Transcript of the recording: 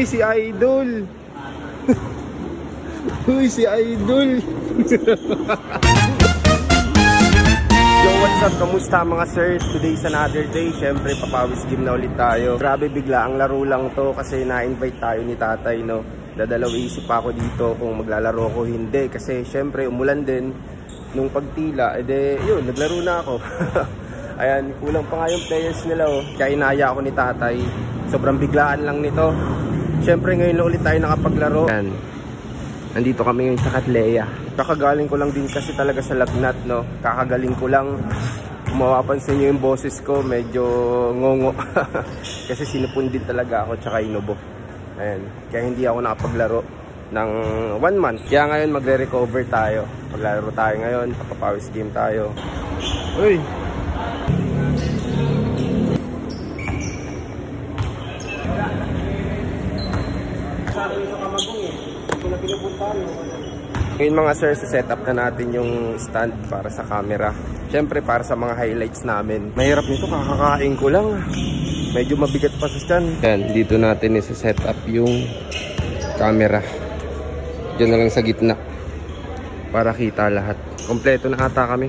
Uy, si Idol. Uy, si Idol. Yo, what's up? Kamusta mga sir? Today's another day. Siyempre, papawis game na ulit tayo. Grabe, bigla ang laro lang to kasi na-invite tayo ni tatay, no? Dadalaw isip ako dito kung maglalaro ko hindi. Kasi siyempre, umulan din. Nung pagtila, yun, naglaro na ako. Ayan, kulang pa nga yung players nila, oh. Kaya inaya ako ni tatay. Sobrang biglaan lang nito. Siyempre, ngayon na ulit tayo nakapaglaro. Ayan. Nandito kami ngayon sa Cattleya. Kakagaling ko lang din kasi talaga sa lagnat, no? Kakagaling ko lang. Kung mapapansin nyo yung boses ko, medyo ngongo. Kasi sinupon din talaga ako, tsaka inubo. Ayan. Kaya hindi ako nakapaglaro ng 1 month. Kaya ngayon magre-recover tayo. Maglaro tayo ngayon, papapawis game tayo. Uy! Ngayon mga sir, setup na natin yung stand para sa camera. Siyempre para sa mga highlights namin. Mahirap nito, kakakain ko lang. Medyo mabigat pa sa stand. Yan, dito natin isa-setup yung camera. Diyan na lang sa gitna para kita lahat. Kompleto na ata kami.